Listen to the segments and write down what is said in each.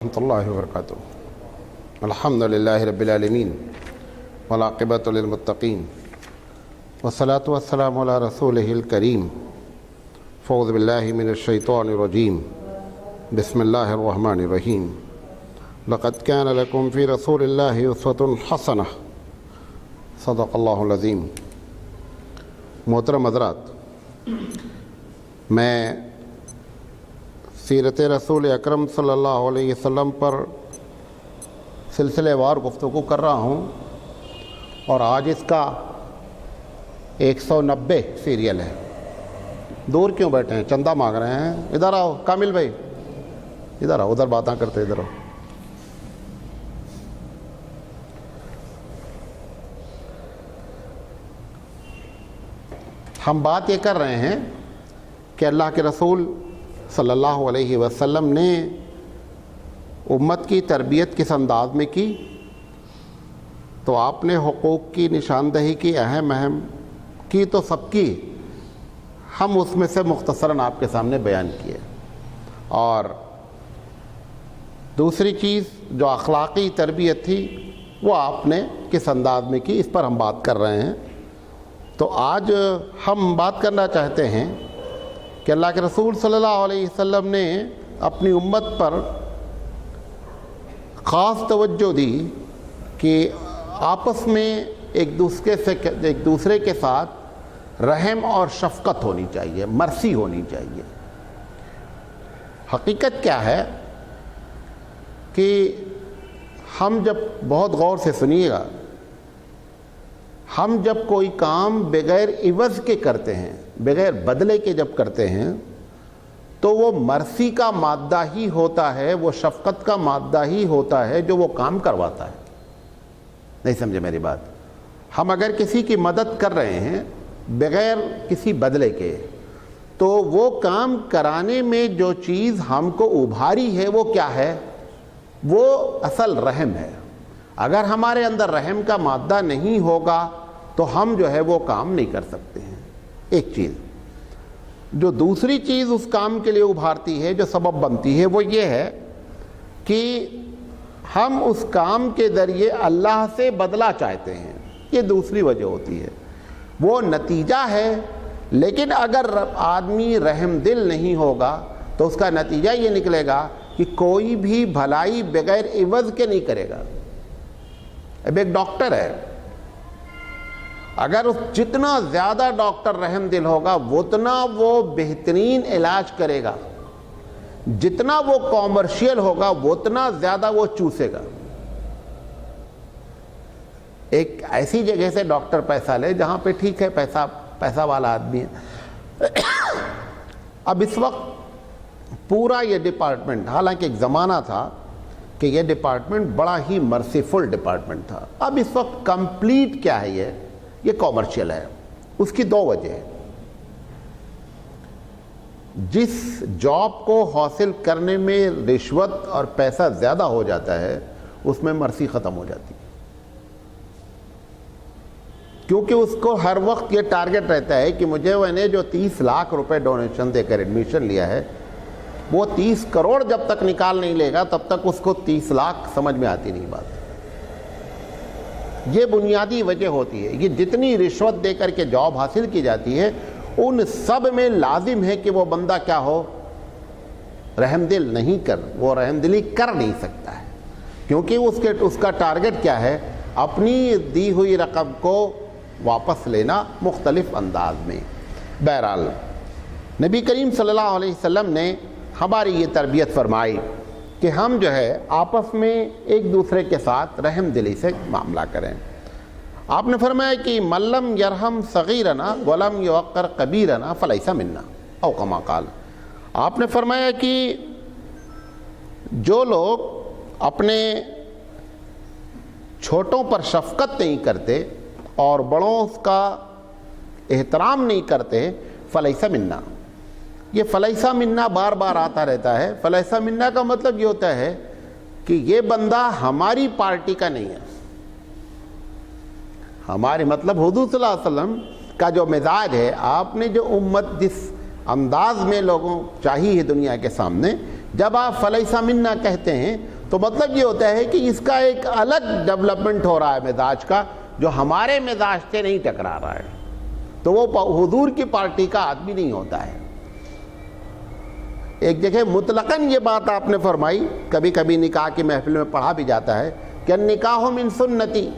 ورحمۃ اللہ وبرکاتہ۔ الحمد للہ رب العالمین والعاقبۃ للمتقین والصلاۃ والسلام علی رسولہ الکریم۔ فاعوذ باللہ من الشیطان الرجیم، بسم اللہ الرحمن الرحیم۔ لقد کان لکم فی رسول اللہ اسوۃ حسنہ، صدق اللہ العظیم۔ محترم حضرات، میں سیرت رسول اکرم صلی اللہ علیہ وسلم پر سلسلے وار گفتگو کر رہا ہوں، اور آج اس کا 190 سیریل ہے۔ دور کیوں بیٹھے ہیں؟ چندہ مانگ رہے ہیں؟ ادھر آؤ کامل بھائی، ادھر آؤ، ادھر باتیں کرتے، ادھر آؤ۔ ہم بات یہ کر رہے ہیں کہ اللہ کے رسول صلی اللہ علیہ وسلم نے امت کی تربیت کس انداز میں کی، تو آپ نے حقوق کی نشاندہی کی، اہم کی تو سب کی، ہم اس میں سے مختصراً آپ کے سامنے بیان کیے۔ اور دوسری چیز جو اخلاقی تربیت تھی وہ آپ نے کس انداز میں کی، اس پر ہم بات کر رہے ہیں۔ تو آج ہم بات کرنا چاہتے ہیں کہ اللہ کے رسول صلی اللہ علیہ وسلم نے اپنی امت پر خاص توجہ دی کہ آپس میں ایک دوسرے کے ساتھ رحم اور شفقت ہونی چاہیے، مرسی ہونی چاہیے۔ حقیقت کیا ہے کہ ہم جب بہت غور سے سنیے گا، ہم جب کوئی کام بغیر عوض کے کرتے ہیں، بغیر بدلے کے جب کرتے ہیں، تو وہ مرسی کا مادہ ہی ہوتا ہے، وہ شفقت کا مادہ ہی ہوتا ہے جو وہ کام کرواتا ہے۔ نہیں سمجھے میری بات؟ ہم اگر کسی کی مدد کر رہے ہیں بغیر کسی بدلے کے، تو وہ کام کرانے میں جو چیز ہم کو ابھاری ہے وہ کیا ہے؟ وہ اصل رحم ہے۔ اگر ہمارے اندر رحم کا مادہ نہیں ہوگا تو ہم جو ہے وہ کام نہیں کر سکتے ہیں۔ ایک چیز جو دوسری چیز اس کام کے لیے ابھارتی ہے، جو سبب بنتی ہے، وہ یہ ہے کہ ہم اس کام کے ذریعے اللہ سے بدلہ چاہتے ہیں۔ یہ دوسری وجہ ہوتی ہے، وہ نتیجہ ہے۔ لیکن اگر آدمی رحم دل نہیں ہوگا تو اس کا نتیجہ یہ نکلے گا کہ کوئی بھی بھلائی بغیر عوض کے نہیں کرے گا۔ اب ایک ڈاکٹر ہے، اگر جتنا زیادہ ڈاکٹر رحم دل ہوگا اتنا وہ بہترین علاج کرے گا، جتنا وہ کامرشل ہوگا اتنا زیادہ وہ چوسے گا۔ ایک ایسی جگہ سے ڈاکٹر پیسہ لے جہاں پہ ٹھیک ہے پیسہ والا آدمی ہے۔ اب اس وقت پورا یہ ڈپارٹمنٹ، حالانکہ ایک زمانہ تھا کہ یہ ڈپارٹمنٹ بڑا ہی مرسیفل ڈپارٹمنٹ تھا، اب اس وقت کمپلیٹ کیا ہے، یہ کامرشل ہے۔ اس کی دو وجہ ہیں۔ جس جاب کو حاصل کرنے میں رشوت اور پیسہ زیادہ ہو جاتا ہے اس میں مرسی ختم ہو جاتی ہے، کیونکہ اس کو ہر وقت یہ ٹارگٹ رہتا ہے کہ مجھے میں نے جو 30 لاکھ روپے ڈونیشن دے کر ایڈمیشن لیا ہے، وہ 30 کروڑ جب تک نکال نہیں لے گا تب تک اس کو 30 لاکھ سمجھ میں آتی نہیں بات۔ یہ بنیادی وجہ ہوتی ہے۔ یہ جتنی رشوت دے کر کے جاب حاصل کی جاتی ہے ان سب میں لازم ہے کہ وہ بندہ کیا ہو؟ رحم دل نہیں وہ رحم دلی کر نہیں سکتا ہے، کیونکہ اس کا ٹارگٹ کیا ہے؟ اپنی دی ہوئی رقم کو واپس لینا مختلف انداز میں۔ بہرحال نبی کریم صلی اللہ علیہ وسلم نے ہماری یہ تربیت فرمائی کہ ہم جو ہے آپس میں ایک دوسرے کے ساتھ رحم دلی سے معاملہ کریں۔ آپ نے فرمایا کہ من لم یرحم صغیرنا ولم یوقر کبیرنا فلیس منا، او کما قال۔ آپ نے فرمایا کہ جو لوگ اپنے چھوٹوں پر شفقت نہیں کرتے اور بڑوں کا احترام نہیں کرتے، فلیس منا۔ یہ فلیسا منا بار بار آتا رہتا ہے۔ فلیسا منا کا مطلب یہ ہوتا ہے کہ یہ بندہ ہماری پارٹی کا نہیں ہے۔ ہماری مطلب حضور صلی اللہ علیہ وسلم کا جو مزاج ہے، آپ نے جو امت جس انداز میں لوگوں چاہی ہے دنیا کے سامنے، جب آپ فلیسا منا کہتے ہیں تو مطلب یہ ہوتا ہے کہ اس کا ایک الگ ڈیولپمنٹ ہو رہا ہے مزاج کا، جو ہمارے مزاج سے نہیں ٹکرا رہا ہے، تو وہ حضور کی پارٹی کا آدمی نہیں ہوتا ہے۔ ایک جگہ مطلقاً یہ بات آپ نے فرمائی، کبھی کبھی نکاح کی محفل میں پڑھا بھی جاتا ہے کہ النکاح من سنتی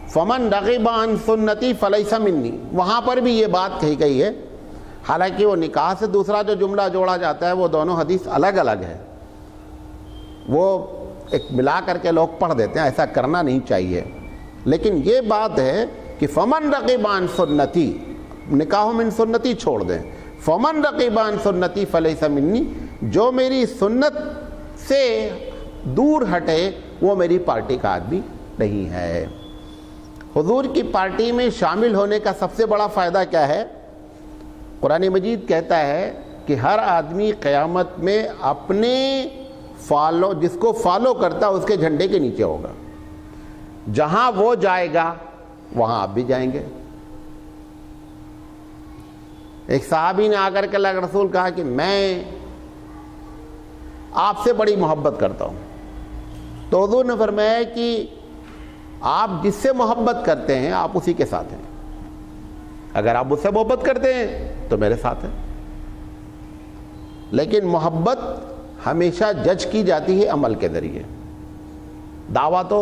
فمن رغب عن سنتی فلیس منی، وہاں پر بھی یہ بات کہی گئی ہے، حالانکہ وہ نکاح سے دوسرا جو جملہ جوڑا جاتا ہے وہ دونوں حدیث الگ الگ ہے، وہ ایک ملا کر کے لوگ پڑھ دیتے ہیں، ایسا کرنا نہیں چاہیے، لیکن یہ بات ہے کہ فمن رغب عن سنتی، نکاح من سنتی چھوڑ دیں، فمن رغب عن سنتی فلیس منی، جو میری سنت سے دور ہٹے وہ میری پارٹی کا آدمی نہیں ہے۔ حضور کی پارٹی میں شامل ہونے کا سب سے بڑا فائدہ کیا ہے؟ قرآن مجید کہتا ہے کہ ہر آدمی قیامت میں اپنے جس کو فالو کرتا اس کے جھنڈے کے نیچے ہوگا، جہاں وہ جائے گا وہاں آپ بھی جائیں گے۔ ایک صحابی نے آ کر کے اللہ کے رسول کہا کہ میں آپ سے بڑی محبت کرتا ہوں، تو حضور نے فرمایا کہ آپ جس سے محبت کرتے ہیں آپ اسی کے ساتھ ہیں، اگر آپ اس سے محبت کرتے ہیں تو میرے ساتھ ہیں۔ لیکن محبت ہمیشہ جج کی جاتی ہے عمل کے ذریعے، دعویٰ تو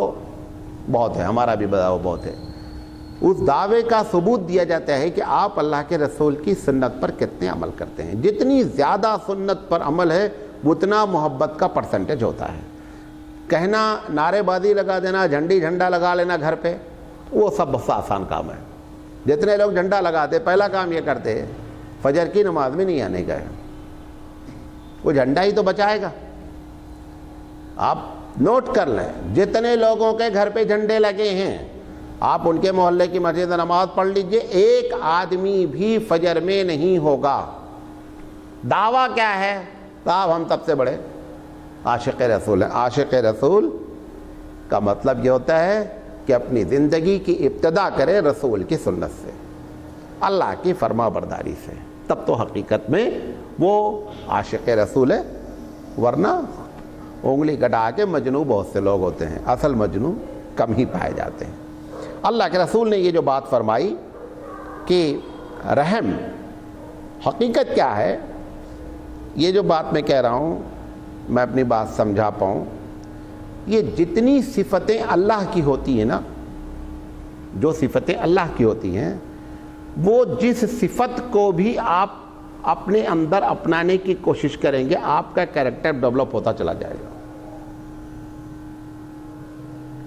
بہت ہے، ہمارا بھی دعویٰ بہت ہے، اس دعوے کا ثبوت دیا جاتا ہے کہ آپ اللہ کے رسول کی سنت پر کتنے عمل کرتے ہیں۔ جتنی زیادہ سنت پر عمل ہے اتنا محبت کا پرسنٹیج ہوتا ہے۔ کہنا، نعرے بازی لگا دینا، جھنڈا لگا لینا گھر پہ، وہ سب بہت آسان کام ہے۔ جتنے لوگ جھنڈا لگاتے پہلا کام یہ کرتے ہیں فجر کی نماز میں نہیں آنے کا ہے، وہ جھنڈا ہی تو بچائے گا۔ آپ نوٹ کر لیں، جتنے لوگوں کے گھر پہ جھنڈے لگے ہیں، آپ ان کے محلے کی مسجد میں نماز پڑھ لیجئے، ایک آدمی بھی فجر میں نہیں ہوگا۔ دعویٰ کیا ہے؟ صاحب ہم سب سے بڑے عاشق رسول ہیں۔ عاشق رسول کا مطلب یہ ہوتا ہے کہ اپنی زندگی کی ابتدا کرے رسول کی سنت سے، اللہ کی فرما برداری سے، تب تو حقیقت میں وہ عاشق رسول ہے، ورنہ انگلی کٹا کے مجنوں بہت سے لوگ ہوتے ہیں، اصل مجنوں کم ہی پائے جاتے ہیں۔ اللہ کے رسول نے یہ جو بات فرمائی کہ رحم حقیقت کیا ہے، یہ جو بات میں کہہ رہا ہوں میں اپنی بات سمجھا پاؤں، یہ جتنی صفتیں اللہ کی ہوتی ہیں نا، جو صفتیں اللہ کی ہوتی ہیں، وہ جس صفت کو بھی آپ اپنے اندر اپنانے کی کوشش کریں گے آپ کا کیریکٹر ڈیولپ ہوتا چلا جائے گا۔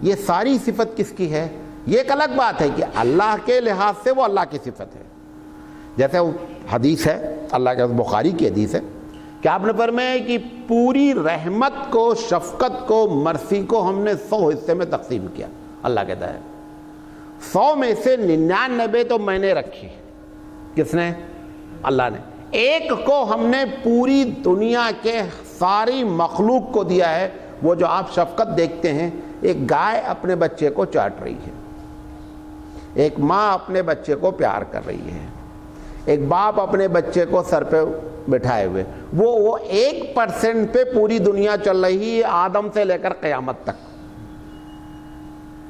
یہ ساری صفت کس کی ہے؟ یہ ایک الگ بات ہے کہ اللہ کے لحاظ سے وہ اللہ کی صفت ہے، جیسے وہ حدیث ہے، اللہ کے بخاری کی حدیث ہے کہ آپ نے فرمایا کہ پوری رحمت کو، شفقت کو، مرسی کو ہم نے 100 حصے میں تقسیم کیا۔ اللہ کہتا ہے 100 میں سے 99 تو میں نے رکھی۔ کس نے؟ اللہ نے۔ ایک کو ہم نے پوری دنیا کے ساری مخلوق کو دیا ہے، وہ جو آپ شفقت دیکھتے ہیں، ایک گائے اپنے بچے کو چاٹ رہی ہے، ایک ماں اپنے بچے کو پیار کر رہی ہے، ایک باپ اپنے بچے کو سر پہ بٹھائے ہوئے، وہ 1% پہ پوری دنیا چل رہی ہے، آدم سے لے کر قیامت تک۔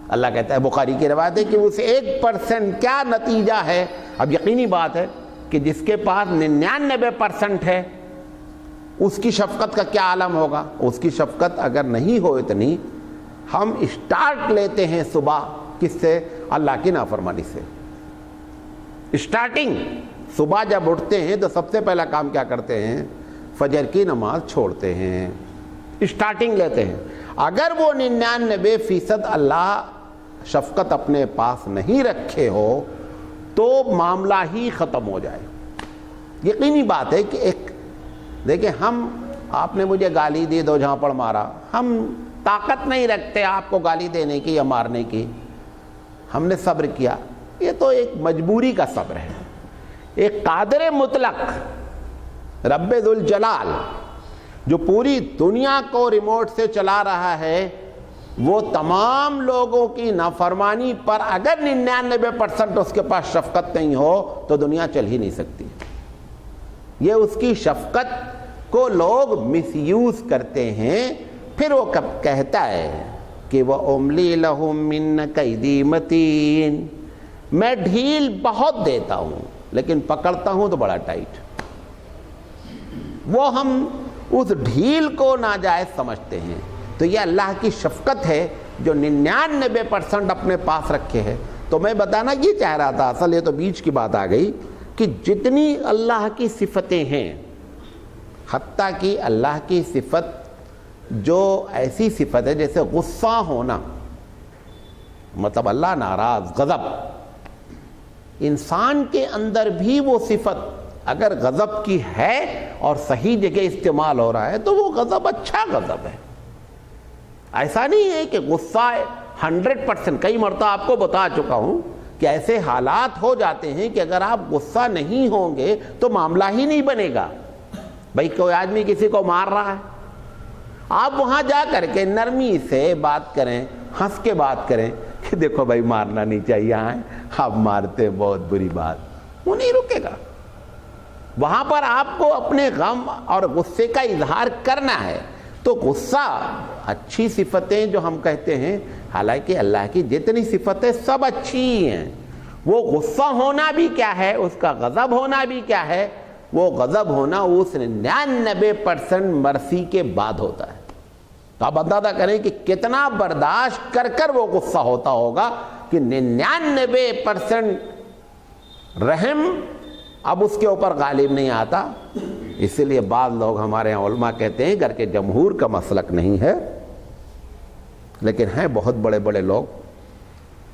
اللہ کہتا ہے، بخاری کی روایت ہے کہ اس 1% کیا نتیجہ ہے۔ اب یقینی بات ہے کہ جس کے پاس 99% ہے اس کی شفقت کا کیا عالم ہوگا۔ اس کی شفقت اگر نہیں ہو اتنی، ہم اسٹارٹ لیتے ہیں صبح کس سے؟ اللہ کی نافرمانی سے۔ اسٹارٹنگ صبح جب اٹھتے ہیں تو سب سے پہلا کام کیا کرتے ہیں؟ فجر کی نماز چھوڑتے ہیں، اسٹارٹنگ لیتے ہیں۔ اگر وہ 99% اللہ شفقت اپنے پاس نہیں رکھے ہو تو معاملہ ہی ختم ہو جائے۔ یقینی بات ہے کہ ایک دیکھیں، آپ نے مجھے گالی دی، 2 جھاپڑ مارا، ہم طاقت نہیں رکھتے آپ کو گالی دینے کی یا مارنے کی، ہم نے صبر کیا، یہ تو ایک مجبوری کا صبر ہے۔ ایک قادر مطلق رب ذوالجلال جو پوری دنیا کو ریموٹ سے چلا رہا ہے، وہ تمام لوگوں کی نافرمانی پر اگر 99% اس کے پاس شفقت نہیں ہو تو دنیا چل ہی نہیں سکتی۔ یہ اس کی شفقت کو لوگ مس یوز کرتے ہیں، پھر وہ کب کہتا ہے کہ وہ املی لہم من کیدی متین، میں ڈھیل بہت دیتا ہوں لیکن پکڑتا ہوں تو بڑا ٹائٹ. وہ ہم اس ڈھیل کو ناجائز سمجھتے ہیں. تو یہ اللہ کی شفقت ہے جو 99% اپنے پاس رکھے ہے. تو میں بتانا یہ چاہ رہا تھا، اصل یہ تو بیچ کی بات آ گئی کہ جتنی اللہ کی صفتیں ہیں، حتیٰ کہ اللہ کی صفت جو ایسی صفت ہے جیسے غصہ ہونا، مطلب اللہ ناراض، غضب، انسان کے اندر بھی وہ صفت اگر غضب کی ہے اور صحیح جگہ استعمال ہو رہا ہے تو وہ غضب اچھا غضب ہے. ایسا نہیں ہے کہ غصہ 100%. کئی مرتبہ آپ کو بتا چکا ہوں کہ ایسے حالات ہو جاتے ہیں کہ اگر آپ غصہ نہیں ہوں گے تو معاملہ ہی نہیں بنے گا. بھائی کوئی آدمی کسی کو مار رہا ہے، آپ وہاں جا کر کے نرمی سے بات کریں، ہنس کے بات کریں کہ دیکھو بھائی مارنا نہیں چاہیے، آپ مارتے بہت بری بات، وہ نہیں رکے گا. وہاں پر آپ کو اپنے غم اور غصے کا اظہار کرنا ہے. تو غصہ اچھی صفتیں جو ہم کہتے ہیں، حالانکہ اللہ کی جتنی صفتیں سب اچھی ہیں. وہ غصہ ہونا بھی کیا ہے، اس کا غضب ہونا بھی کیا ہے، وہ غضب ہونا اس 99% مرضی کے بعد ہوتا ہے. تو آپ اندازہ کریں کہ کتنا برداشت کر کر وہ غصہ ہوتا ہوگا کہ 99% رحم اب اس کے اوپر غالب نہیں آتا. اسی لیے بعض لوگ ہمارے علماء کہتے ہیں گھر کے جمہور کا مسلک نہیں ہے، لیکن ہیں بہت بڑے بڑے لوگ،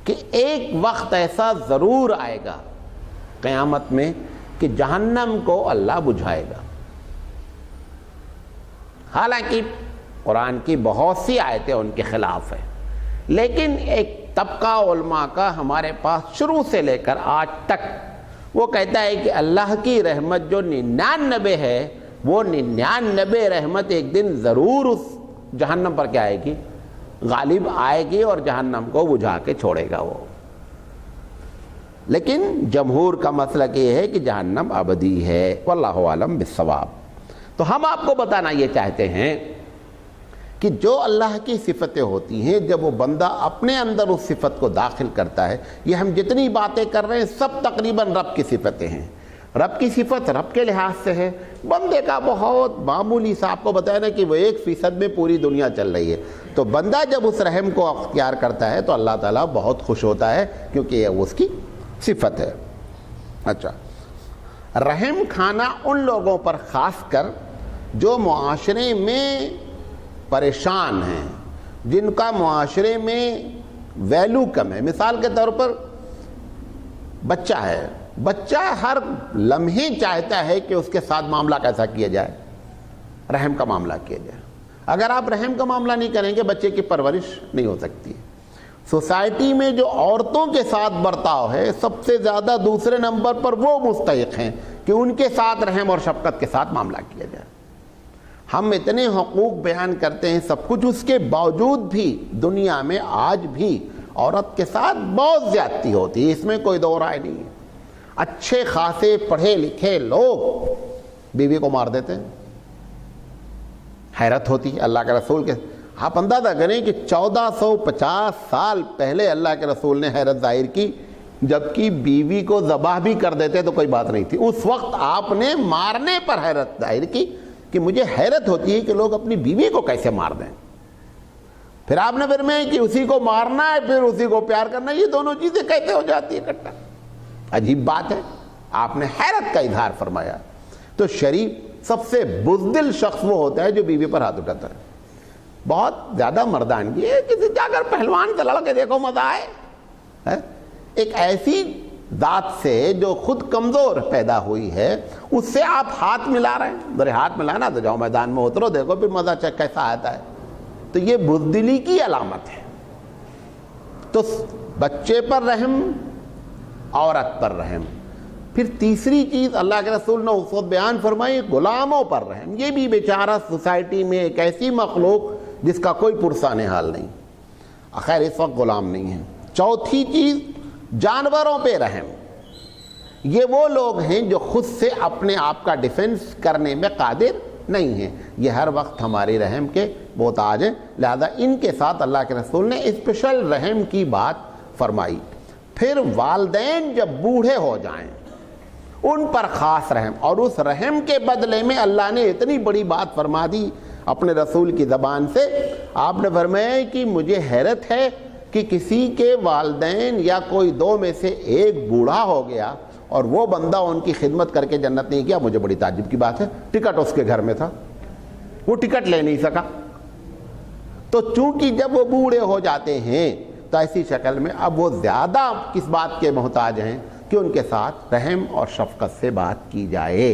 کہ ایک وقت ایسا ضرور آئے گا قیامت میں کہ جہنم کو اللہ بجھائے گا. حالانکہ قرآن کی بہت سی آیتیں ان کے خلاف ہیں، لیکن ایک طبقہ علماء کا ہمارے پاس شروع سے لے کر آج تک وہ کہتا ہے کہ اللہ کی رحمت جو 99 ہے، وہ 99 رحمت ایک دن ضرور اس جہنم پر کیا آئے گی، غالب آئے گی اور جہنم کو بجھا کے چھوڑے گا وہ. لیکن جمہور کا مسلک یہ ہے کہ جہنم ابدی ہے. واللہ اعلم بالصواب. تو ہم آپ کو بتانا یہ چاہتے ہیں کہ جو اللہ کی صفتیں ہوتی ہیں، جب وہ بندہ اپنے اندر اس صفت کو داخل کرتا ہے، یہ ہم جتنی باتیں کر رہے ہیں سب تقریباً رب کی صفتیں ہیں. رب کی صفت رب کے لحاظ سے ہے، بندے کا بہت معمولی سا. آپ کو بتایا نا کہ وہ 1% میں پوری دنیا چل رہی ہے. تو بندہ جب اس رحم کو اختیار کرتا ہے تو اللہ تعالیٰ بہت خوش ہوتا ہے، کیونکہ یہ اس کی صفت ہے. اچھا، رحم کھانا ان لوگوں پر خاص کر جو معاشرے میں پریشان ہیں، جن کا معاشرے میں ویلو کم ہے. مثال کے طور پر بچہ ہے، بچہ ہر لمحے چاہتا ہے کہ اس کے ساتھ معاملہ کیسا کیا جائے، رحم کا معاملہ کیا جائے. اگر آپ رحم کا معاملہ نہیں کریں گے بچے کی پرورش نہیں ہو سکتی. سوسائٹی میں جو عورتوں کے ساتھ برتاؤ ہے، سب سے زیادہ دوسرے نمبر پر وہ مستحق ہیں کہ ان کے ساتھ رحم اور شفقت کے ساتھ معاملہ کیا جائے. ہم اتنے حقوق بیان کرتے ہیں سب کچھ، اس کے باوجود بھی دنیا میں آج بھی عورت کے ساتھ بہت زیادتی ہوتی ہے، اس میں کوئی دو رائے نہیں ہے. اچھے خاصے پڑھے لکھے لوگ بیوی کو مار دیتے ہیں. حیرت ہوتی ہے اللہ کے رسول کے. آپ اندازہ کریں کہ 1450 سال پہلے اللہ کے رسول نے حیرت ظاہر کی، جبکہ بیوی کو ذبح بھی کر دیتے تو کوئی بات نہیں تھی. اس وقت آپ نے مارنے پر حیرت ظاہر کی کہ مجھے حیرت ہوتی ہے کہ لوگ اپنی بیوی کو کیسے مار دیں. پھر آپ نے فرمایا کہ اسی کو مارنا ہے پھر اسی کو پیار کرنا، یہ دونوں چیزیں کیسے ہو جاتی ہے اکٹھا؟ عجیب بات ہے. آپ نے حیرت کا اظہار فرمایا. تو شریف سب سے بزدل شخص وہ ہوتا ہے جو بیوی پر ہاتھ اٹھاتا ہے. بہت زیادہ مردانگی ہے. کسی جا کر پہلوان سے لڑ کے دیکھو مزہ آئے. ایک ایسی ذات سے جو خود کمزور پیدا ہوئی ہے، اس سے آپ ہاتھ ملا رہے ہیں. میرے ہاتھ ملانا تو جاؤ میدان میں اترو، دیکھو پھر مزہ کیسا آتا ہے. تو یہ بزدلی کی علامت ہے. تو بچے پر رحم، عورت پر رحم. پھر تیسری چیز اللہ کے رسول نے اس وقت بیان فرمائی، غلاموں پر رحم. یہ بھی بیچارہ سوسائٹی میں ایک ایسی مخلوق جس کا کوئی پرسان حال نہیں، خیر اس وقت غلام نہیں ہے. چوتھی چیز جانوروں پہ رحم. یہ وہ لوگ ہیں جو خود سے اپنے آپ کا ڈیفنس کرنے میں قادر نہیں ہیں، یہ ہر وقت ہماری رحم کے محتاج ہیں، لہذا ان کے ساتھ اللہ کے رسول نے اسپیشل رحم کی بات فرمائی۔ پھر والدین جب بوڑھے ہو جائیں ان پر خاص رحم، اور اس رحم کے بدلے میں اللہ نے اتنی بڑی بات فرما دی اپنے رسول کی زبان سے۔ آپ نے فرمایا کہ مجھے حیرت ہے کہ کسی کے والدین یا کوئی دو میں سے ایک بوڑھا ہو گیا اور وہ بندہ ان کی خدمت کر کے جنت نہیں گیا۔ مجھے بڑی تعجب کی بات ہے، ٹکٹ اس کے گھر میں تھا، وہ ٹکٹ لے نہیں سکا۔ تو چونکہ جب وہ بوڑھے ہو جاتے ہیں تو ایسی شکل میں اب وہ زیادہ کس بات کے محتاج ہیں کہ ان کے ساتھ رحم اور شفقت سے بات کی جائے۔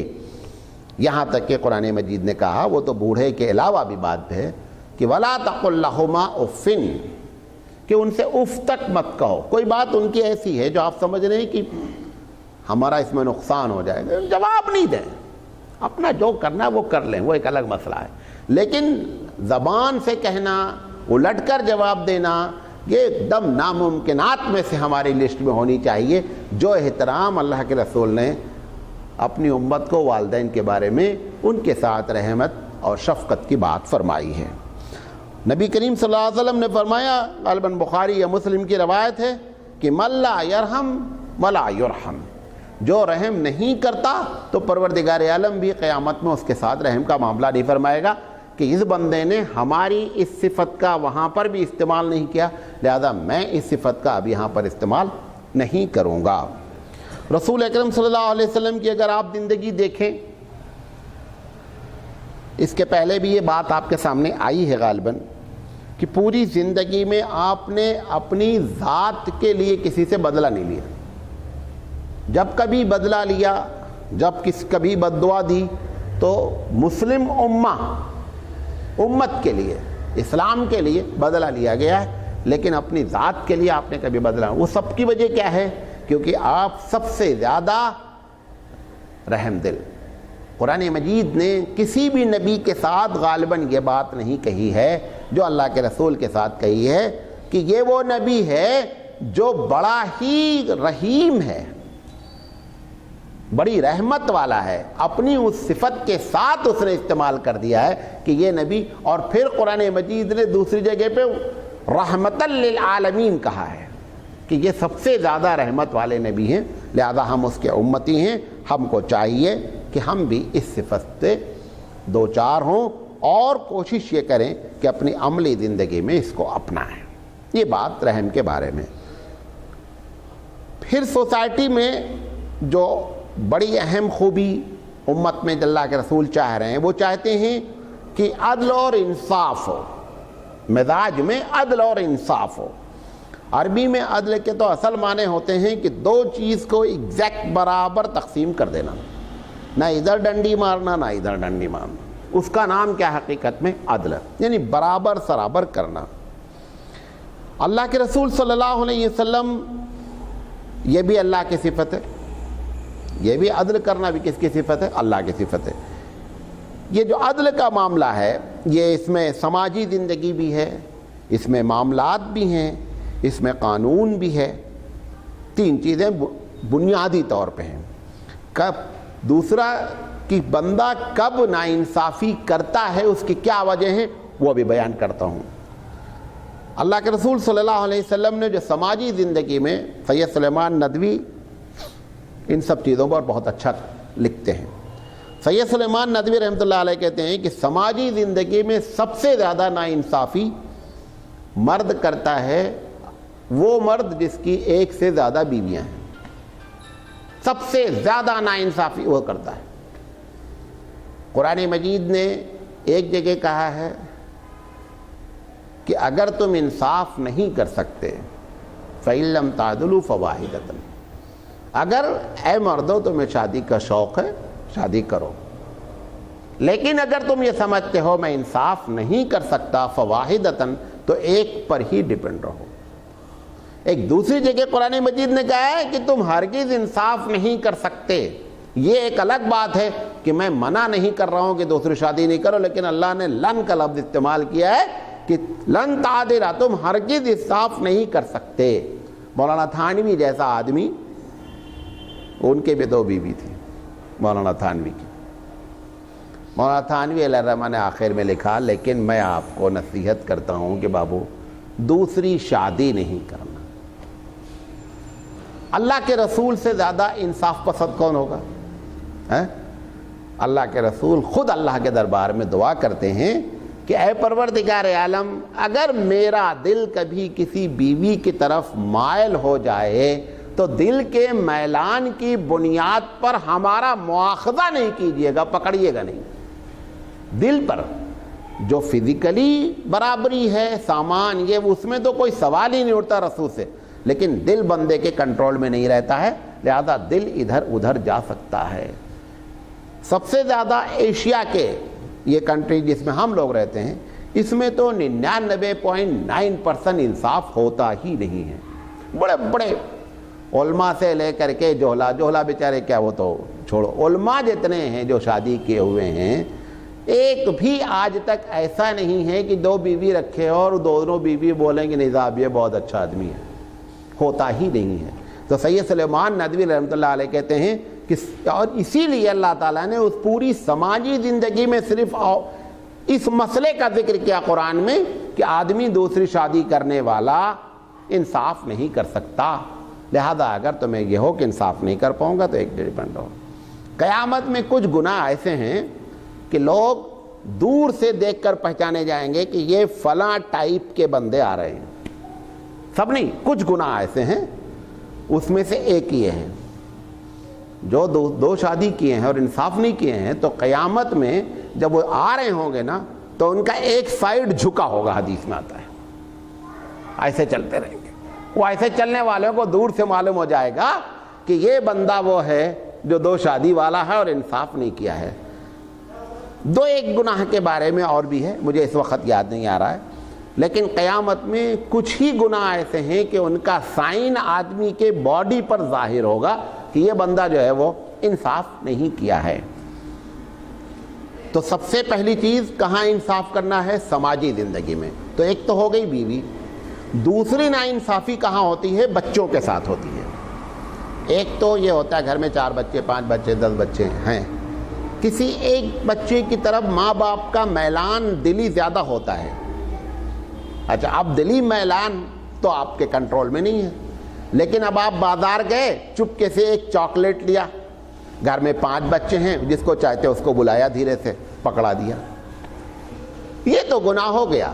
یہاں تک کہ قرآن مجید نے کہا، وہ تو بوڑھے کے علاوہ بھی بات ہے کہ وَلَا تَقُلْ لَهُمَا اُفٍّ، کہ ان سے اف تک مت کہو۔ کوئی بات ان کی ایسی ہے جو آپ سمجھ رہے ہیں کہ ہمارا اس میں نقصان ہو جائے گا، جواب نہیں دیں، اپنا جو کرنا ہے وہ کر لیں، وہ ایک الگ مسئلہ ہے۔ لیکن زبان سے کہنا، الٹ کر جواب دینا، یہ ایک دم ناممکنات میں سے ہماری لسٹ میں ہونی چاہیے۔ جو احترام اللہ کے رسول نے اپنی امت کو والدین کے بارے میں ان کے ساتھ رحمت اور شفقت کی بات فرمائی ہے۔ نبی کریم صلی اللہ علیہ وسلم نے فرمایا، غالباً بخاری یا مسلم کی روایت ہے کہ من لا یرحم ولا یرحم، جو رحم نہیں کرتا تو پروردگار عالم بھی قیامت میں اس کے ساتھ رحم کا معاملہ نہیں فرمائے گا کہ اس بندے نے ہماری اس صفت کا وہاں پر بھی استعمال نہیں کیا، لہذا میں اس صفت کا اب یہاں پر استعمال نہیں کروں گا۔ رسول اکرم صلی اللہ علیہ وسلم کی اگر آپ زندگی دیکھیں، اس کے پہلے بھی یہ بات آپ کے سامنے آئی ہے غالباً کہ پوری زندگی میں آپ نے اپنی ذات کے لیے کسی سے بدلہ نہیں لیا۔ جب کبھی بدلہ لیا، جب کبھی بد دعا دی تو مسلم امت کے لیے، اسلام کے لیے بدلہ لیا گیا ہے، لیکن اپنی ذات کے لیے آپ نے کبھی بدلہ۔ وہ سب کی وجہ کیا ہے؟ کیونکہ آپ سب سے زیادہ رحم دل۔ قرآن مجید نے کسی بھی نبی کے ساتھ غالباً یہ بات نہیں کہی ہے جو اللہ کے رسول کے ساتھ کہی ہے کہ یہ وہ نبی ہے جو بڑا ہی رحیم ہے، بڑی رحمت والا ہے۔ اپنی اس صفت کے ساتھ اس نے استعمال کر دیا ہے کہ یہ نبی، اور پھر قرآن مجید نے دوسری جگہ پہ رحمت للعالمین کہا ہے کہ یہ سب سے زیادہ رحمت والے نبی ہیں، لہذا ہم اس کے امتی ہیں۔ ہم کو چاہیے کہ ہم بھی اس صفت سے دو چار ہوں اور کوشش یہ کریں کہ اپنی عملی زندگی میں اس کو اپنائیں۔ یہ بات رحم کے بارے میں۔ پھر سوسائٹی میں جو بڑی اہم خوبی امت میں اللہ کے رسول چاہ رہے ہیں، وہ چاہتے ہیں کہ عدل اور انصاف ہو، مزاج میں عدل اور انصاف ہو۔ عربی میں عدل کے تو اصل معنی ہوتے ہیں کہ دو چیز کو ایگزیکٹ برابر تقسیم کر دینا، نہ ادھر ڈنڈی مارنا نہ ادھر ڈنڈی مارنا، اس کا نام کیا حقیقت میں عدل، یعنی برابر سرابر کرنا۔ اللہ کے رسول صلی اللہ علیہ وسلم، یہ بھی اللہ کی صفت ہے، یہ بھی عدل کرنا بھی کس کی صفت ہے؟ اللہ کی صفت ہے۔ یہ جو عدل کا معاملہ ہے، یہ اس میں سماجی زندگی بھی ہے، اس میں معاملات بھی ہیں، اس میں قانون بھی ہے۔ تین چیزیں بنیادی طور پہ ہیں۔ کب دوسرا کہ بندہ کب ناانصافی کرتا ہے، اس کی کیا وجہ ہیں، وہ بھی بیان کرتا ہوں۔ اللہ کے رسول صلی اللہ علیہ وسلم نے جو سماجی زندگی میں، سید سلیمان ندوی ان سب چیزوں پر بہت اچھا لکھتے ہیں۔ سید سلیمان ندوی رحمۃ اللہ علیہ کہتے ہیں کہ سماجی زندگی میں سب سے زیادہ ناانصافی مرد کرتا ہے وہ مرد جس کی ایک سے زیادہ بیویاں ہیں، سب سے زیادہ ناانصافی وہ کرتا ہے۔ قرآن مجید نے ایک جگہ کہا ہے کہ اگر تم انصاف نہیں کر سکتے فَإِن لَّمْ تَعْدِلُوا فَوَاحِدَةً، اگر اے مردوں تمہیں شادی کا شوق ہے شادی کرو، لیکن اگر تم یہ سمجھتے ہو میں انصاف نہیں کر سکتا فواحدتاً، تو ایک پر ہی ڈیپینڈ رہو۔ ایک دوسری جگہ قرآن مجید نے کہا ہے کہ تم ہرگز انصاف نہیں کر سکتے۔ یہ ایک الگ بات ہے کہ میں منع نہیں کر رہا ہوں کہ دوسری شادی نہیں کرو، لیکن اللہ نے لن کا لفظ استعمال کیا ہے کہ لن تعدلا، تم ہرگز انصاف نہیں کر سکتے۔ مولانا تھانوی جیسا آدمی، ان کے بھی دو بیوی تھی مولانا تھانوی کی۔ مولانا تھانوی علیہ الرحمہ نے آخر میں لکھا لیکن میں آپ کو نصیحت کرتا ہوں کہ بابو دوسری شادی نہیں کرنا. اللہ کے رسول سے زیادہ انصاف پسند کون ہوگا؟ اللہ کے رسول خود اللہ کے دربار میں دعا کرتے ہیں کہ اے پروردگار عالم، اگر میرا دل کبھی کسی بیوی کی طرف مائل ہو جائے تو دل کے میلان کی بنیاد پر ہمارا مواخذہ نہیں کیجیے گا، پکڑیے گا نہیں. دل پر جو فزیکلی برابری ہے سامان، یہ اس میں تو کوئی سوال ہی نہیں اٹھتا رسول سے، لیکن دل بندے کے کنٹرول میں نہیں رہتا ہے، لہذا دل ادھر ادھر جا سکتا ہے. سب سے زیادہ ایشیا کے یہ کنٹری جس میں ہم لوگ رہتے ہیں، اس میں تو 99.9% انصاف ہوتا ہی نہیں ہے. بڑے بڑے علماء سے لے کر کے جوہلا بیچارے کیا، وہ تو چھوڑو، علماء جتنے ہیں جو شادی کیے ہوئے ہیں، ایک بھی آج تک ایسا نہیں ہے کہ دو بیوی رکھے اور دونوں بیوی بولیں گے نہیں صاحب یہ بہت اچھا آدمی ہے. ہوتا ہی نہیں ہے. تو سید سلیمان ندوی رحمۃ اللہ علیہ کہتے ہیں کہ اور اسی لیے اللہ تعالیٰ نے اس پوری سماجی زندگی میں صرف اس مسئلے کا ذکر کیا قرآن میں کہ آدمی دوسری شادی کرنے والا انصاف نہیں کر سکتا. لہذا اگر تمہیں یہ ہو کہ انصاف نہیں کر پاؤں گا تو ایک ڈیپینڈ ہو. قیامت میں کچھ گناہ ایسے ہیں کہ لوگ دور سے دیکھ کر پہچانے جائیں گے کہ یہ فلاں ٹائپ کے بندے آ رہے ہیں. سب نہیں، کچھ گناہ ایسے ہیں، اس میں سے ایک یہ ہے جو دو شادی کیے ہیں اور انصاف نہیں کیے ہیں تو قیامت میں جب وہ آ رہے ہوں گے نا تو ان کا ایک سائیڈ جھکا ہوگا. حدیث میں آتا ہے ایسے چلتے رہیں گے. وہ ایسے چلنے والوں کو دور سے معلوم ہو جائے گا کہ یہ بندہ وہ ہے جو دو شادی والا ہے اور انصاف نہیں کیا ہے. دو ایک گناہ کے بارے میں اور بھی ہے، مجھے اس وقت یاد نہیں آ رہا ہے، لیکن قیامت میں کچھ ہی گناہ ایسے ہیں کہ ان کا سائن آدمی کے باڈی پر ظاہر ہوگا کہ یہ بندہ جو ہے وہ انصاف نہیں کیا ہے. تو سب سے پہلی چیز کہاں انصاف کرنا ہے؟ سماجی زندگی میں. تو ایک تو ہو گئی بیوی. دوسری ناانصافی کہاں ہوتی ہے؟ بچوں کے ساتھ ہوتی ہے. ایک تو یہ ہوتا ہے گھر میں 4 بچے 5 بچے 10 بچے ہیں، کسی ایک بچے کی طرف ماں باپ کا میلان دلی زیادہ ہوتا ہے. اچھا اب دلی میلان تو آپ کے کنٹرول میں نہیں ہے، لیکن اب آپ بازار گئے، چپکے سے ایک چاکلیٹ لیا، گھر میں 5 بچے ہیں، جس کو چاہتے اس کو بلایا، دھیرے سے پکڑا دیا، یہ تو گناہ ہو گیا.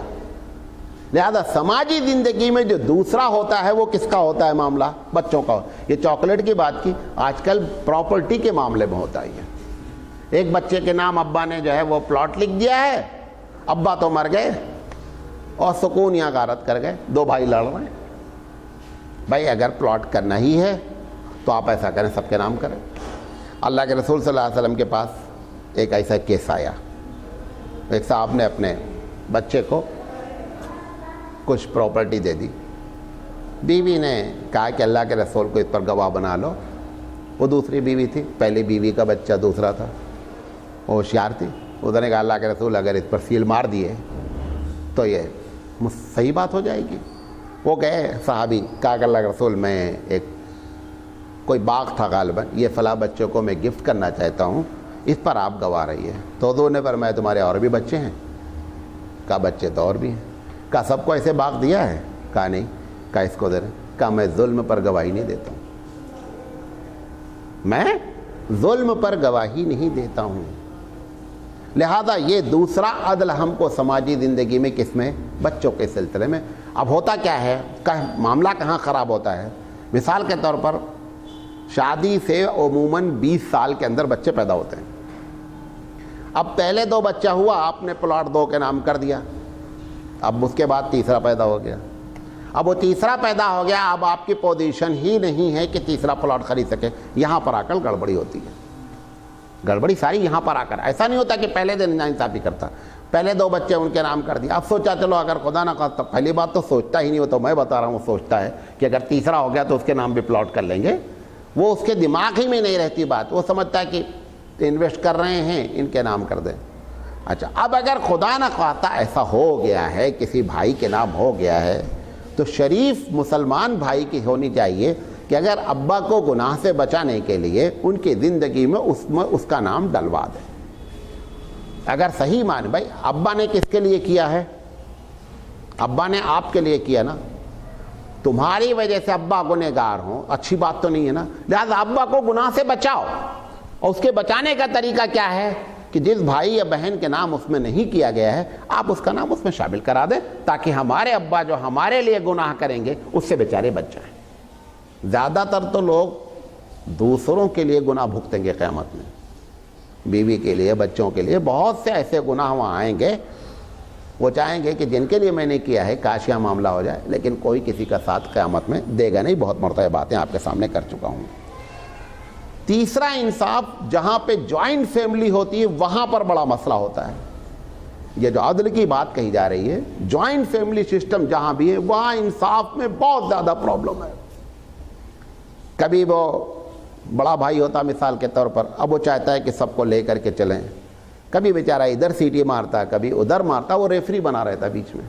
لہذا سماجی زندگی میں جو دوسرا ہوتا ہے وہ کس کا ہوتا ہے معاملہ؟ بچوں کا. یہ چاکلیٹ کی بات کی، آج کل پراپرٹی کے معاملے میں ہوتا ہے. ایک بچے کے نام ابا نے جو ہے وہ پلاٹ لکھ دیا ہے، ابا تو مر گئے اور سکون یا غارت کر گئے، 2 بھائی لڑ رہے ہیں. بھائی اگر پلاٹ کرنا ہی ہے تو آپ ایسا کریں سب کے نام کریں. اللہ کے رسول صلی اللہ علیہ وسلم کے پاس ایک ایسا کیس آیا، ایک صاحب نے اپنے بچے کو کچھ پراپرٹی دے دی. بیوی نے کہا کہ اللہ کے رسول کو اس پر گواہ بنا لو. وہ دوسری بیوی تھی، پہلی بیوی کا بچہ دوسرا تھا، وہ ہوشیار تھی. ادھر نے کہا اللہ کے رسول اگر اس پر سیل مار دیے تو یہ صحیح بات ہو جائے گی. وہ گئے صحابی، کہا کہ اللہ کے رسول میں ایک کوئی باغ تھا غالباً، یہ فلاں بچوں کو میں گفٹ کرنا چاہتا ہوں، اس پر آپ گواہ رہی ہے. تو حضور نے فرمایا تمہارے اور بھی بچے ہیں؟ کہا بچے تو اور بھی ہیں. کہا سب کو ایسے باغ دیا ہے؟ کہا نہیں. کہا اس کو دے رہے. کہا میں ظلم پر گواہی نہیں دیتا ہوں، میں ظلم پر گواہی نہیں دیتا ہوں. لہذا یہ دوسرا عدل ہم کو سماجی زندگی میں کس میں؟ بچوں کے سلسلے میں. اب ہوتا کیا ہے، معاملہ کہاں خراب ہوتا ہے؟ مثال کے طور پر شادی سے عموماً 20 سال کے اندر بچے پیدا ہوتے ہیں. اب پہلے 2 بچہ ہوا، آپ نے پلاٹ 2 کے نام کر دیا. اب اس کے بعد تیسرا پیدا ہو گیا. اب وہ تیسرا پیدا ہو گیا، اب آپ کی پوزیشن ہی نہیں ہے کہ تیسرا پلاٹ خرید سکے. یہاں پر آ کر گڑبڑی ہوتی ہے. گڑبڑی ساری یہاں پر آ کر. ایسا نہیں ہوتا کہ پہلے دن ناانصافی کرتا، پہلے 2 بچے ان کے نام کر دیا. اب سوچا چلو اگر خدا نہ خواستہ، پہلی بات تو سوچتا ہی نہیں ہو، تو میں بتا رہا ہوں سوچتا ہے کہ اگر تیسرا ہو گیا تو اس کے نام بھی پلاٹ کر لیں گے. وہ اس کے دماغ ہی میں نہیں رہتی بات. وہ سمجھتا ہے کہ انویسٹ کر رہے ہیں ان کے نام کر دیں. اچھا اب اگر خدا نہ خواستہ ایسا ہو گیا ہے، کسی بھائی کے نام ہو گیا ہے، تو شریف مسلمان بھائی کی ہونی چاہیے کہ اگر ابا کو گناہ سے بچانے کے لیے ان کی زندگی میں اس کا نام ڈلوا دیں. اگر صحیح معنی بھائی ابا نے کس کے لیے کیا ہے؟ ابا نے آپ کے لیے کیا نا، تمہاری وجہ سے ابا گنہگار ہوں، اچھی بات تو نہیں ہے نا، لہذا ابا کو گناہ سے بچاؤ، اور اس کے بچانے کا طریقہ کیا ہے کہ جس بھائی یا بہن کے نام اس میں نہیں کیا گیا ہے آپ اس کا نام اس میں شامل کرا دیں، تاکہ ہمارے ابا جو ہمارے لیے گناہ کریں گے اس سے بیچارے بچ جائیں۔ زیادہ تر تو لوگ دوسروں کے لیے گناہ بھگتیں گے قیامت میں، بیوی کے لیے، بچوں کے لیے، بہت سے ایسے گناہ وہاں آئیں گے، وہ چاہیں گے کہ جن کے لیے میں نے کیا ہے کاش یہ معاملہ ہو جائے، لیکن کوئی کسی کا ساتھ قیامت میں دے گا نہیں۔ بہت مرتبہ باتیں آپ کے سامنے کر چکا ہوں۔ تیسرا انصاف، جہاں پہ جوائنٹ فیملی ہوتی ہے وہاں پر بڑا مسئلہ ہوتا ہے۔ یہ جو عدل کی بات کہی جا رہی ہے، جوائنٹ فیملی سسٹم جہاں بھی ہے وہاں انصاف میں بہت زیادہ پرابلم ہے۔ کبھی وہ بڑا بھائی ہوتا مثال کے طور پر، اب وہ چاہتا ہے کہ سب کو لے کر کے چلیں، کبھی بیچارہ ادھر سیٹی مارتا، کبھی ادھر مارتا، وہ ریفری بنا رہتا بیچ میں۔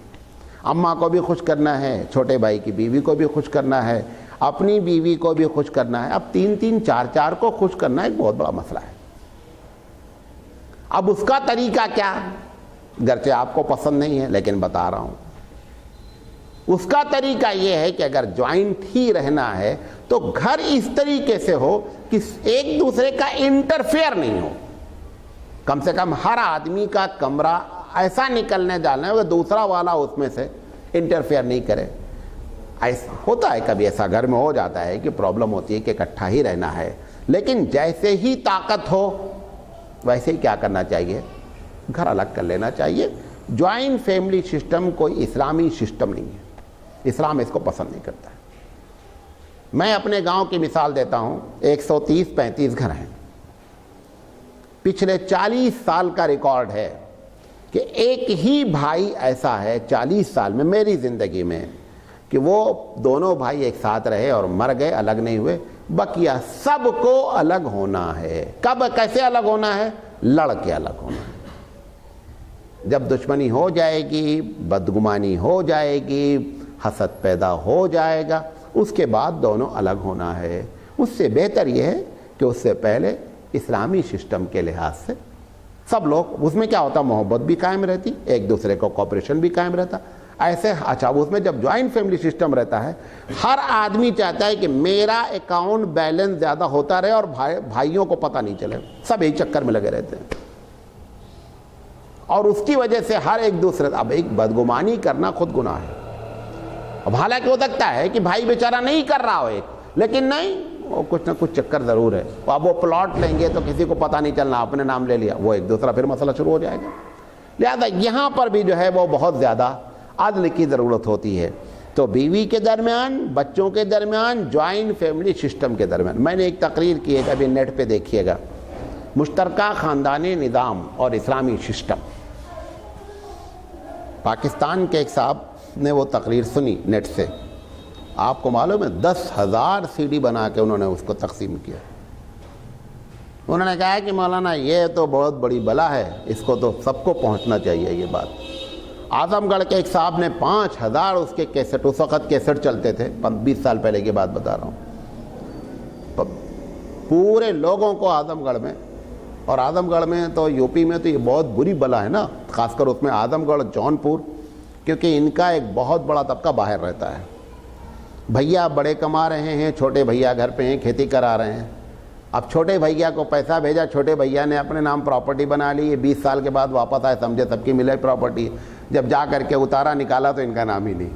اماں کو بھی خوش کرنا ہے، چھوٹے بھائی کی بیوی کو بھی خوش کرنا ہے، اپنی بیوی کو بھی خوش کرنا ہے، اب تین تین چار چار کو خوش کرنا ایک بہت بڑا مسئلہ ہے۔ اب اس کا طریقہ کیا؟ گرچہ آپ کو پسند نہیں ہے لیکن بتا رہا ہوں، اس کا طریقہ یہ ہے کہ اگر جوائنٹ ہی رہنا ہے تو گھر اس طریقے سے ہو کہ ایک دوسرے کا انٹرفیئر نہیں ہو، کم سے کم ہر آدمی کا کمرہ ایسا نکلنے جانا ہے کہ دوسرا والا اس میں سے انٹرفیئر نہیں کرے۔ ایسا ہوتا ہے، کبھی ایسا گھر میں ہو جاتا ہے کہ پرابلم ہوتی ہے کہ اکٹھا ہی رہنا ہے، لیکن جیسے ہی طاقت ہو ویسے ہی کیا کرنا چاہیے؟ گھر الگ کر لینا چاہیے۔ جوائنٹ فیملی سسٹم کوئی اسلامی سسٹم نہیں ہے، اسلام اس کو پسند نہیں کرتا ہے۔ میں اپنے گاؤں کی مثال دیتا ہوں، 130-135 گھر ہیں، پچھلے 40 سال کا ریکارڈ ہے کہ ایک ہی بھائی ایسا ہے 40 سال میں میری زندگی میں کہ وہ دونوں بھائی ایک ساتھ رہے اور مر گئے، الگ نہیں ہوئے، بقیہ سب کو الگ ہونا ہے۔ کب کیسے الگ ہونا ہے؟ لڑ کے الگ ہونا ہے۔ جب دشمنی ہو جائے گی، بدگمانی ہو جائے گی، حسد پیدا ہو جائے گا، اس کے بعد دونوں الگ ہونا ہے۔ اس سے بہتر یہ ہے کہ اس سے پہلے اسلامی سسٹم کے لحاظ سے سب لوگ، اس میں کیا ہوتا، محبت بھی قائم رہتی، ایک دوسرے کو کوپریشن بھی قائم رہتا۔ ایسے اچھا اس میں جب جوائنٹ فیملی سسٹم رہتا ہے، ہر آدمی چاہتا ہے کہ میرا اکاؤنٹ بیلنس زیادہ ہوتا رہے اور بھائیوں کو پتہ نہیں چلے، سب ایک چکر میں لگے رہتے ہیں، اور اس کی وجہ سے ہر ایک دوسرے، اب ایک بدگمانی کرنا خود گناہ ہے۔ اب حالانکہ ہو سکتا ہے کہ بھائی بیچارہ نہیں کر رہا ہو ایک، لیکن نہیں، وہ کچھ نہ کچھ چکر ضرور ہے، اب وہ پلاٹ لیں گے تو کسی کو پتہ نہیں چلنا، اپنے نام لے لیا، وہ ایک دوسرا پھر مسئلہ شروع ہو جائے گا۔ لہذا یہاں پر بھی جو ہے وہ بہت زیادہ عدل کی ضرورت ہوتی ہے۔ تو بیوی کے درمیان، بچوں کے درمیان، جوائنٹ فیملی سسٹم کے درمیان، میں نے ایک تقریر کی ہے، ابھی نیٹ پہ دیکھیے گا، مشترکہ خاندانی نظام اور اسلامی سسٹم۔ پاکستان کے ایک صاحب نے وہ تقریر سنی نیٹ سے، آپ کو معلوم ہے 10,000 CD بنا کے انہوں نے اس کو تقسیم کیا۔ انہوں نے کہا کہ مولانا یہ تو بہت بڑی بلا ہے، اس کو تو سب کو پہنچنا چاہیے یہ بات۔ اعظم گڑھ کے ایک صاحب نے 5,000 اس کے کیسٹ، اس وقت کیسٹ چلتے تھے، 20 سال پہلے کی بات بتا رہا ہوں، پورے لوگوں کو اعظم گڑھ میں، اور اعظم گڑھ میں تو یو پی میں تو یہ بہت بری بلا ہے نا، خاص کر اس میں اعظم گڑھ، جونپور، کیونکہ ان کا ایک بہت بڑا طبقہ باہر رہتا ہے۔ بھیا بڑے کما رہے ہیں، چھوٹے بھیا گھر پہ ہیں، کھیتی کرا رہے ہیں۔ اب چھوٹے بھیا کو پیسہ بھیجا، چھوٹے بھیا نے اپنے نام پراپرٹی بنا لی، 20 سال کے بعد واپس آئے، سمجھے سب کی ملے پراپرٹی، جب جا کر کے اتارا نکالا تو ان کا نام ہی نہیں،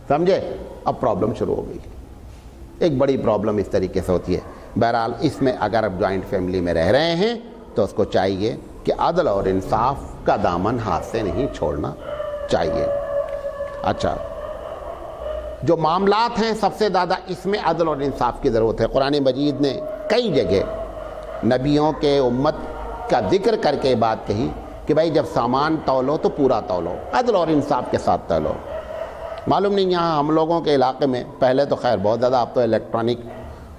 سمجھے؟ اب پرابلم شروع ہو گئی، ایک بڑی پرابلم اس طریقے سے ہوتی ہے۔ بہرحال اس میں اگر اب جوائنٹ فیملی میں رہ رہے ہیں تو اس کو چاہیے کہ عدل اور انصاف کا دامن ہاتھ سے نہیں چھوڑنا چاہیے۔ اچھا، جو معاملات ہیں سب سے زیادہ اس میں عدل اور انصاف کی ضرورت ہے۔ قرآن مجید نے کئی جگہ نبیوں کے امت کا ذکر کر کے بات کہی کہ بھائی جب سامان تولو تو پورا تولو، عدل اور انصاف کے ساتھ تولو۔ معلوم نہیں یہاں ہم لوگوں کے علاقے میں پہلے تو خیر بہت زیادہ، اب تو الیکٹرانک،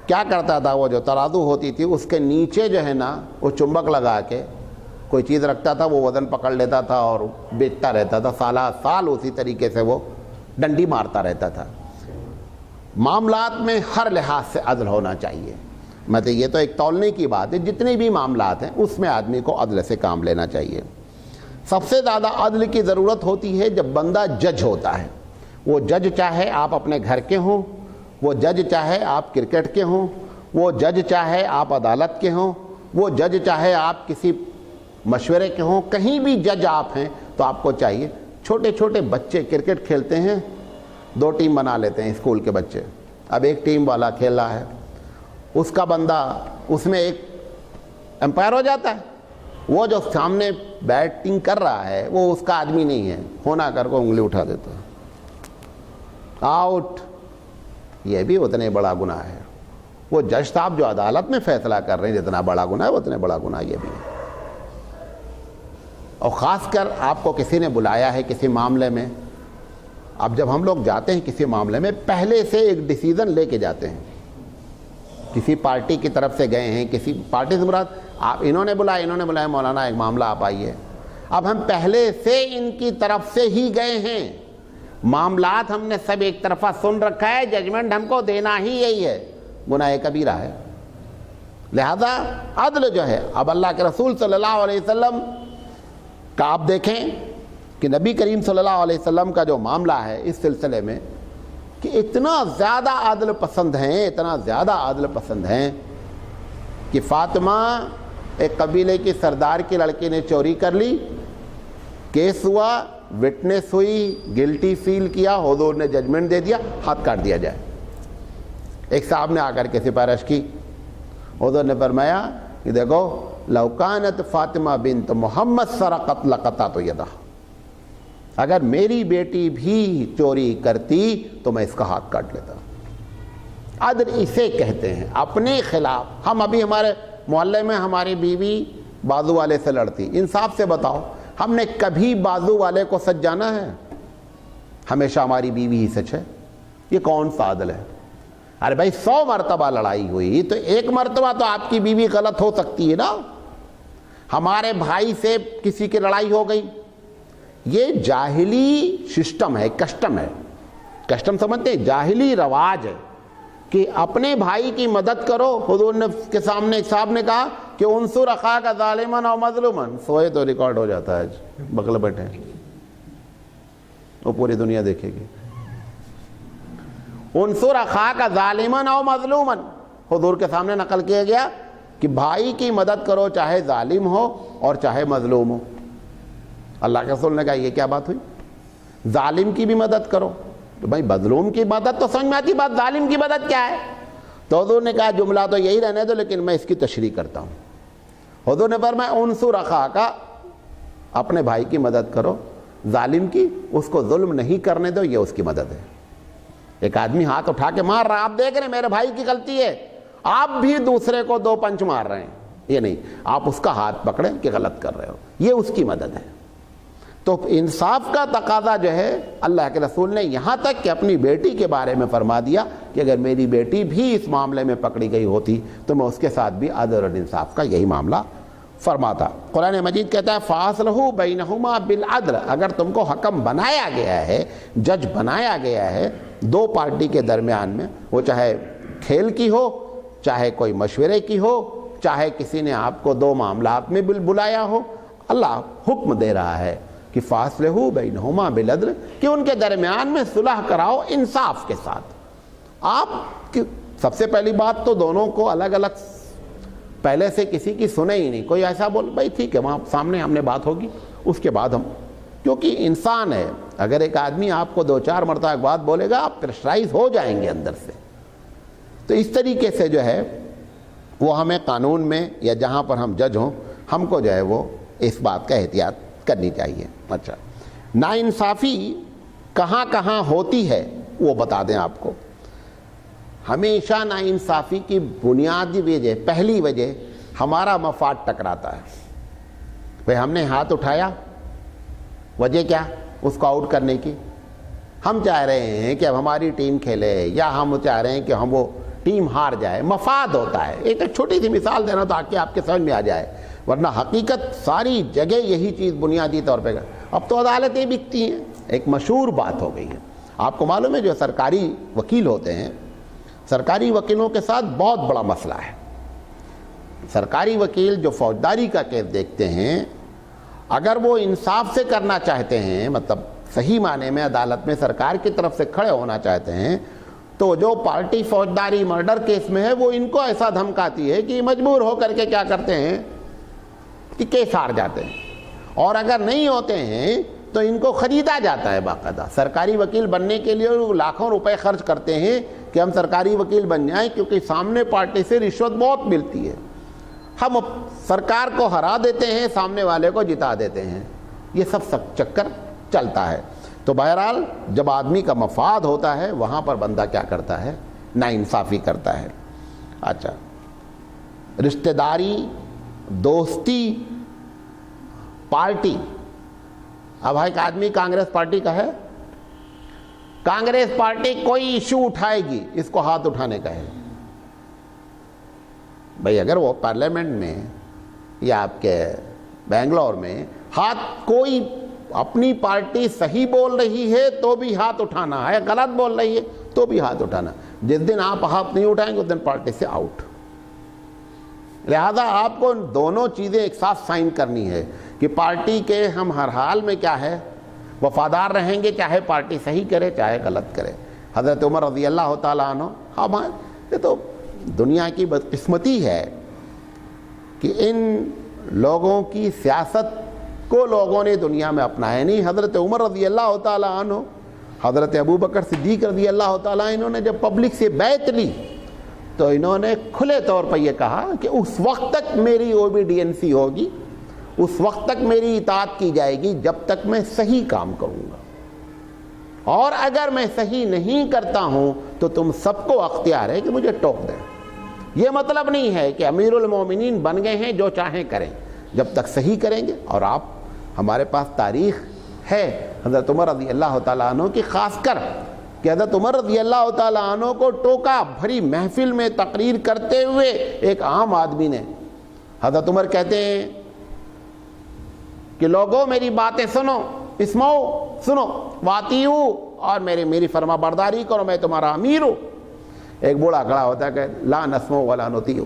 کیا کرتا تھا وہ جو ترازو ہوتی تھی اس کے نیچے جو ہے نا وہ چمبک لگا کے کوئی چیز رکھتا تھا، وہ وزن پکڑ لیتا تھا اور بیچتا رہتا تھا، سالہ سال اسی طریقے سے وہ ڈنڈی مارتا رہتا تھا۔ معاملات میں ہر لحاظ سے عدل ہونا چاہیے۔ مطلب یہ تو ایک تولنے کی بات ہے، جتنے بھی معاملات ہیں اس میں آدمی کو عدل سے کام لینا چاہیے۔ سب سے زیادہ عدل کی ضرورت ہوتی ہے جب بندہ جج ہوتا ہے۔ وہ جج چاہے آپ اپنے گھر کے ہوں، وہ جج چاہے آپ کرکٹ کے ہوں، وہ جج چاہے آپ عدالت کے ہوں، وہ جج چاہے آپ کسی مشورے کے ہوں، کہیں بھی جج آپ ہیں تو آپ کو چاہیے، چھوٹے چھوٹے بچے کرکٹ کھیلتے ہیں، 2 ٹیم بنا لیتے ہیں اسکول کے بچے، اب ایک ٹیم والا کھیل رہا ہے، اس کا بندہ اس میں ایک امپائر ہو جاتا ہے، وہ جو سامنے بیٹنگ کر رہا ہے وہ اس کا آدمی نہیں ہے، ہونا کر کو انگلی اٹھا دیتا ہے، آؤٹ۔ یہ بھی اتنے بڑا گناہ ہے۔ وہ جج صاحب جو عدالت میں فیصلہ کر رہے ہیں جتنا بڑا گناہ ہے اتنے بڑا گناہ یہ بھی ہے۔ اور خاص کر آپ کو کسی نے بلایا ہے کسی معاملے میں، اب جب ہم لوگ جاتے ہیں کسی معاملے میں پہلے سے ایک ڈیسیزن لے کے جاتے ہیں، کسی پارٹی کی طرف سے گئے ہیں، کسی پارٹی سے مراد آپ انہوں نے بلایا مولانا ایک معاملہ آپ آئیے، اب ہم پہلے سے ان کی طرف سے ہی گئے ہیں، معاملات ہم نے سب ایک طرفہ سن رکھا ہے، ججمنٹ ہم کو دینا ہی یہی ہے، گناہ کبیرہ ہے۔ لہذا عدل جو ہے، اب اللہ کے رسول صلی اللہ علیہ وسلم کا آپ دیکھیں کہ نبی کریم صلی اللہ علیہ وسلم کا جو معاملہ ہے اس سلسلے میں کہ اتنا زیادہ عادل پسند ہیں، اتنا زیادہ عادل پسند ہیں کہ فاطمہ ایک قبیلے کی سردار کی لڑکی نے چوری کر لی، کیس ہوا، وٹنس ہوئی، گلٹی فیل کیا، حضور نے ججمنٹ دے دیا، ہاتھ کاٹ دیا جائے۔ ایک صاحب نے آ کر کے سفارش کی، حضور نے فرمایا کہ دیکھو لو کانت فاطمہ بنت محمد سرقت لقطعت یدہ، اگر میری بیٹی بھی چوری کرتی تو میں اس کا ہاتھ کاٹ لیتا۔ عدل اسے کہتے ہیں، اپنے خلاف۔ ہم ابھی ہمارے محلے میں ہماری بیوی بازو والے سے لڑتی، انصاف سے بتاؤ ہم نے کبھی بازو والے کو سچ جانا ہے؟ ہمیشہ ہماری بیوی ہی سچ ہے، یہ کون سا عدل ہے؟ ارے بھائی 100 مرتبہ لڑائی ہوئی تو ایک مرتبہ تو آپ کی بیوی غلط ہو سکتی ہے نا۔ ہمارے بھائی سے کسی کی لڑائی ہو گئی، یہ جاہلی سسٹم ہے، کسٹم ہے، کسٹم سمجھتے ہیں، جاہلی رواج ہے کہ اپنے بھائی کی مدد کرو۔ حضور نے کے سامنے ایک صاحب نے کہا کہ انصر اخاک ظالما او مظلوما، سوئے تو ریکارڈ ہو جاتا ہے، بغل بیٹھے وہ پوری دنیا دیکھے گی۔ انصر اخاک ظالما او مظلوما، حضور کے سامنے نقل کیا گیا کہ بھائی کی مدد کرو چاہے ظالم ہو اور چاہے مظلوم ہو۔ اللہ کے رسول نے کہا یہ کیا بات ہوئی؟ ظالم کی بھی مدد کرو تو بھائی مظلوم کی مدد تو سمجھ میں آتی، بات ظالم کی مدد کیا ہے؟ تو حضور نے کہا جملہ تو یہی رہنے دو لیکن میں اس کی تشریح کرتا ہوں۔ حضور نے فرمایا انصر اخاک، اپنے بھائی کی مدد کرو، ظالم کی اس کو ظلم نہیں کرنے دو، یہ اس کی مدد ہے۔ ایک آدمی ہاتھ اٹھا کے مار رہا، آپ دیکھ رہے ہیں میرے بھائی کی غلطی ہے، آپ بھی دوسرے کو 2 پنچ مار رہے ہیں، یہ نہیں، آپ اس کا ہاتھ پکڑیں کہ غلط کر رہے ہو، یہ اس کی مدد ہے۔ تو انصاف کا تقاضا جو ہے اللہ کے رسول نے یہاں تک کہ اپنی بیٹی کے بارے میں فرما دیا کہ اگر میری بیٹی بھی اس معاملے میں پکڑی گئی ہوتی تو میں اس کے ساتھ بھی عدل اور انصاف کا یہی معاملہ فرماتا۔ قرآن مجید کہتا ہے فَأَصْلِحُوا بَيْنَهُمَا بِالْعَدْلِ، اگر تم کو حکم بنایا گیا ہے، جج بنایا گیا ہے 2 پارٹی کے درمیان میں، وہ چاہے کھیل کی ہو، چاہے کوئی مشورے کی ہو، چاہے کسی نے آپ کو 2 معاملات میں بلایا ہو، اللہ حکم دے رہا ہے کہ فَأَصْلِحُوا بَيْنَهُمَا بِالْعَدْلِ، کہ ان کے درمیان میں صلح کراؤ انصاف کے ساتھ۔ آپ سب سے پہلی بات تو دونوں کو الگ الگ پہلے سے کسی کی سنے ہی نہیں، کوئی ایسا بول بھائی ٹھیک ہے وہاں سامنے ہم نے بات ہوگی اس کے بعد ہم، کیونکہ انسان ہے، اگر ایک آدمی آپ کو 2-4 مرتبہ ایک بات بولے گا آپ پریشرائز ہو جائیں گے اندر سے۔ تو اس طریقے سے جو ہے وہ ہمیں قانون میں یا جہاں پر ہم جج ہوں ہم کو جو ہے وہ اس بات کا احتیاط کرنی چاہیے۔ اچھا، ناانصافی کہاں کہاں ہوتی ہے وہ بتا دیں آپ کو۔ ہمیشہ ناانصافی کی بنیادی وجہ، پہلی وجہ ہمارا مفاد ٹکراتا ہے۔ بھئی ہم نے ہاتھ اٹھایا، وجہ کیا؟ اس کو آؤٹ کرنے کی۔ ہم چاہ رہے ہیں کہ اب ہماری ٹیم کھیلے یا ہم چاہ رہے ہیں کہ ہم وہ ٹیم ہار جائے، مفاد ہوتا ہے۔ ایک چھوٹی سی مثال دینا تاکہ آپ کے سمجھ میں آ جائے، ورنہ حقیقت ساری جگہ یہی چیز بنیادی طور پہ۔ اب تو عدالتیں بکتی ہیں، ایک مشہور بات ہو گئی ہے۔ آپ کو معلوم ہے جو سرکاری وکیل ہوتے ہیں، سرکاری وکیلوں کے ساتھ بہت بڑا مسئلہ ہے۔ سرکاری وکیل جو فوجداری کا کیس دیکھتے ہیں، اگر وہ انصاف سے کرنا چاہتے ہیں، مطلب صحیح معنی میں عدالت میں سرکار کی طرف سے کھڑے ہونا چاہتے ہیں، تو جو پارٹی فوجداری مرڈر کیس میں ہے وہ ان کو ایسا دھمکاتی ہے کہ مجبور ہو کر کے کیا کرتے ہیں کہ کیس ہار جاتے ہیں، اور اگر نہیں ہوتے ہیں تو ان کو خریدا جاتا ہے باقاعدہ۔ سرکاری وکیل بننے کے لیے وہ لاکھوں روپے خرچ کرتے ہیں کہ ہم سرکاری وکیل بن جائیں، کیونکہ سامنے پارٹی سے رشوت بہت ملتی ہے، ہم سرکار کو ہرا دیتے ہیں، سامنے والے کو جتا دیتے ہیں، یہ سب چکر چلتا ہے۔ تو بہرحال جب آدمی کا مفاد ہوتا ہے وہاں پر بندہ کیا کرتا ہے؟ ناانصافی کرتا ہے۔ اچھا، رشتہ داری، دوستی، پارٹی۔ اب ایک آدمی کانگریس پارٹی کا ہے، کانگریس پارٹی کوئی ایشو اٹھائے گی، اس کو ہاتھ اٹھانے کا ہے۔ بھئی اگر وہ پارلیمنٹ میں یا آپ کے بنگلور میں ہاتھ کوئی اپنی پارٹی صحیح بول رہی ہے تو بھی ہاتھ اٹھانا ہے، غلط بول رہی ہے تو بھی ہاتھ اٹھانا۔ جس دن آپ ہاتھ نہیں اٹھائیں گے اس دن پارٹی سے آؤٹ۔ لہذا آپ کو دونوں چیزیں ایک ساتھ سائن کرنی ہے کہ پارٹی کے ہم ہر حال میں کیا ہے وفادار رہیں گے، چاہے پارٹی صحیح کرے چاہے غلط کرے۔ حضرت عمر رضی اللہ تعالیٰ عنہ، یہ تو دنیا کی بدقسمتی ہے کہ ان لوگوں کی سیاست کو لوگوں نے دنیا میں اپنایا نہیں۔ حضرت عمر رضی اللہ تعالیٰ عنہ، حضرت ابوبکر صدیق رضی اللہ تعالیٰ، انہوں نے جب پبلک سے بیعت لی تو انہوں نے کھلے طور پر یہ کہا کہ اس وقت تک میری اوبیڈینسی ہوگی، اس وقت تک میری اطاعت کی جائے گی جب تک میں صحیح کام کروں گا، اور اگر میں صحیح نہیں کرتا ہوں تو تم سب کو اختیار ہے کہ مجھے ٹوک دیں۔ یہ مطلب نہیں ہے کہ امیر المومنین بن گئے ہیں جو چاہیں کریں، جب تک صحیح کریں گے۔ اور آپ ہمارے پاس تاریخ ہے حضرت عمر رضی اللہ تعالیٰ عنہ کی، خاص کر کہ حضرت عمر رضی اللہ تعالیٰ عنہ کو ٹوکا بھری محفل میں تقریر کرتے ہوئے ایک عام آدمی نے۔ حضرت عمر کہتے ہیں کہ لوگوں میری باتیں سنو، اسمعو، سنو، واتیو، اور میری فرما برداری کرو، میں تمہارا امیر ہوں۔ ایک بوڑھا کھڑا ہوتا ہے کہ لا نسمع ولا نطیع،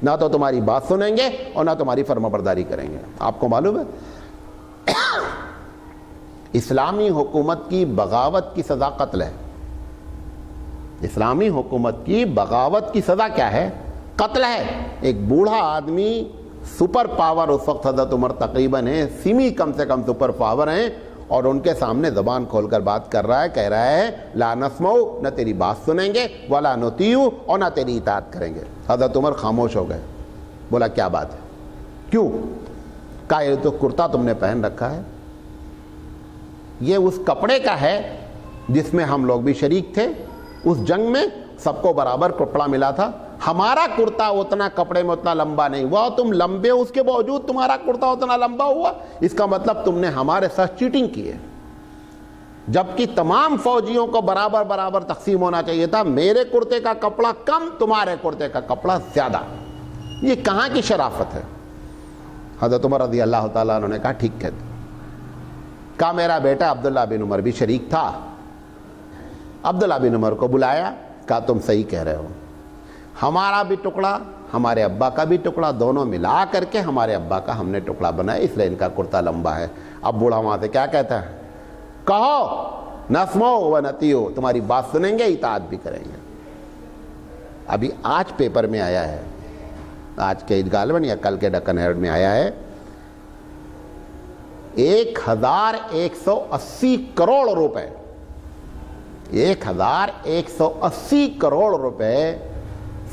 نہ تو تمہاری بات سنیں گے اور نہ تمہاری فرما برداری کریں گے۔ آپ کو معلوم ہے اسلامی حکومت کی بغاوت کی سزا قتل ہے۔ اسلامی حکومت کی بغاوت کی سزا کیا ہے؟ قتل ہے۔ ایک بوڑھا آدمی، سپر پاور اس وقت حضرت عمر تقریباً ہے، سیمی کم سے کم سپر پاور ہیں، اور ان کے سامنے زبان کھول کر بات کر رہا ہے، کہہ رہا ہے لا نسمع، نہ تیری بات سنیں گے، ولا نطیع، اور نہ تیری اطاعت کریں گے۔ حضرت عمر خاموش ہو گئے، بولا کیا بات ہے، کیوں؟ کہا یہ تو کرتا تم نے پہن رکھا ہے، یہ اس کپڑے کا ہے جس میں ہم لوگ بھی شریک تھے، اس جنگ میں سب کو برابر کپڑا ملا تھا، ہمارا کرتا اتنا کپڑے میں اتنا لمبا نہیں ہوا، تم لمبے اس کے باوجود تمہارا کرتا اتنا لمبا ہوا، اس کا مطلب تم نے ہمارے ساتھ چیٹنگ کی ہے، جبکہ تمام فوجیوں کو برابر برابر تقسیم ہونا چاہیے تھا، میرے کرتے کا کپڑا کم، تمہارے کرتے کا کپڑا زیادہ۔ یہ کہاں کی شرافت ہے؟ حضرت عمر رضی اللہ تعالیٰ عنہ نے کہا ٹھیک ہے۔ کہا میرا بیٹا عبداللہ بن عمر بھی شریک تھا، عبداللہ بن عمر کو بلایا، کہا تم صحیح کہہ رہے ہو، ہمارا بھی ٹکڑا ہمارے ابا کا بھی ٹکڑا، دونوں ملا کر کے ہمارے ابا کا ہم نے ٹکڑا بنایا، اس لیے ان کا کرتا لمبا ہے۔ اب بوڑھا وہاں سے کیا کہتا ہے؟ کہو نسمع و نطیع، تمہاری بات سنیں گے، اطاعت بھی کریں گے۔ ابھی آج پیپر میں آیا ہے، آج کے غالباً یا کل کے ڈکن ہیرالڈ میں آیا ہے، 1180 کروڑ روپے، 1180 کروڑ روپے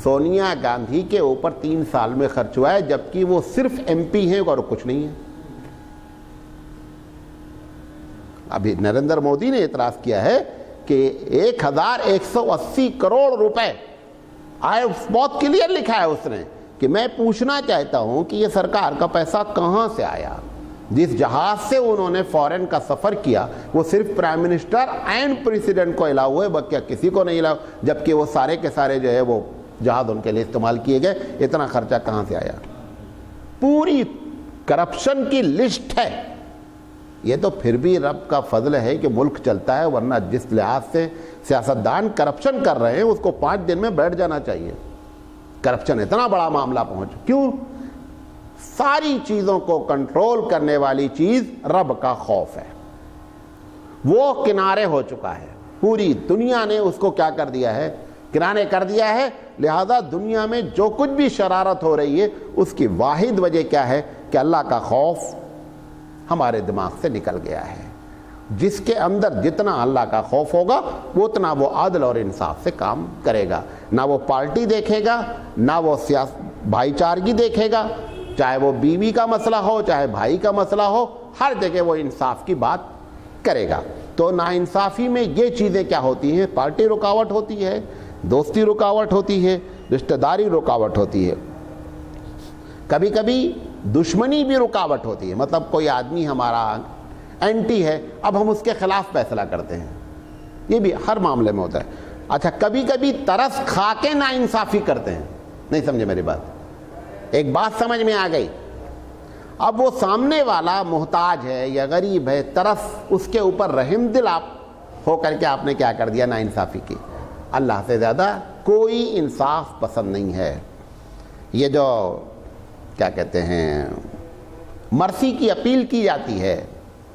سونیا گاندھی کے اوپر 3 سال میں خرچ ہوا ہے، جبکہ وہ صرف ایم پی ہیں اور کچھ نہیں ہے۔ ابھی نریندر مودی نے اعتراض کیا ہے کہ 1180 کروڑ روپے آئے، بہت کلیئر لکھا ہے اس نے کہ میں پوچھنا چاہتا ہوں کہ یہ سرکار کا پیسہ کہاں سے آیا؟ جس جہاز سے انہوں نے فورن کا سفر کیا وہ صرف پرائم منسٹر اینڈ پریزیڈنٹ کو الاؤ ہوئے، باقی کسی کو نہیں الاؤ، جبکہ وہ سارے کے سارے جو ہے وہ جہاز ان کے لیے استعمال کیے گئے۔ اتنا خرچہ کہاں سے آیا؟ پوری کرپشن کی لسٹ ہے۔ یہ تو پھر بھی رب کا فضل ہے کہ ملک چلتا ہے، ورنہ جس لحاظ سے سیاستدان کرپشن کر رہے ہیں اس کو 5 دن میں بیٹھ جانا چاہیے۔ کرپشن اتنا بڑا معاملہ پہنچ، کیوں؟ ساری چیزوں کو کنٹرول کرنے والی چیز رب کا خوف ہے، وہ کنارے ہو چکا ہے، پوری دنیا نے اس کو کیا کر دیا ہے؟ کنارے کر دیا ہے۔ لہذا دنیا میں جو کچھ بھی شرارت ہو رہی ہے اس کی واحد وجہ کیا ہے کہ اللہ کا خوف ہمارے دماغ سے نکل گیا ہے۔ جس کے اندر جتنا اللہ کا خوف ہوگا وہ اتنا وہ عدل اور انصاف سے کام کرے گا، نہ وہ پارٹی دیکھے گا، نہ وہ بھائی چارگی دیکھے گا، چاہے وہ بیوی کا مسئلہ ہو چاہے بھائی کا مسئلہ ہو، ہر جگہ وہ انصاف کی بات کرے گا۔ تو ناانصافی میں یہ چیزیں کیا ہوتی ہیں؟ پارٹی رکاوٹ ہوتی ہے، دوستی رکاوٹ ہوتی ہے، رشتہ داری رکاوٹ ہوتی ہے، کبھی کبھی دشمنی بھی رکاوٹ ہوتی ہے۔ مطلب کوئی آدمی ہمارا اینٹی ہے، اب ہم اس کے خلاف فیصلہ کرتے ہیں، یہ بھی ہر معاملے میں ہوتا ہے۔ اچھا، کبھی کبھی ترس کھا کے ناانصافی کرتے ہیں، نہیں سمجھے میری بات؟ ایک بات سمجھ میں آ گئی؟ اب وہ سامنے والا محتاج ہے یا غریب ہے، ترس اس کے اوپر رحم دل آپ ہو کر کے آپ نے کیا کر دیا؟ ناانصافی کی۔ اللہ سے زیادہ کوئی انصاف پسند نہیں ہے۔ یہ جو کیا کہتے ہیں مرسی کی اپیل کی جاتی ہے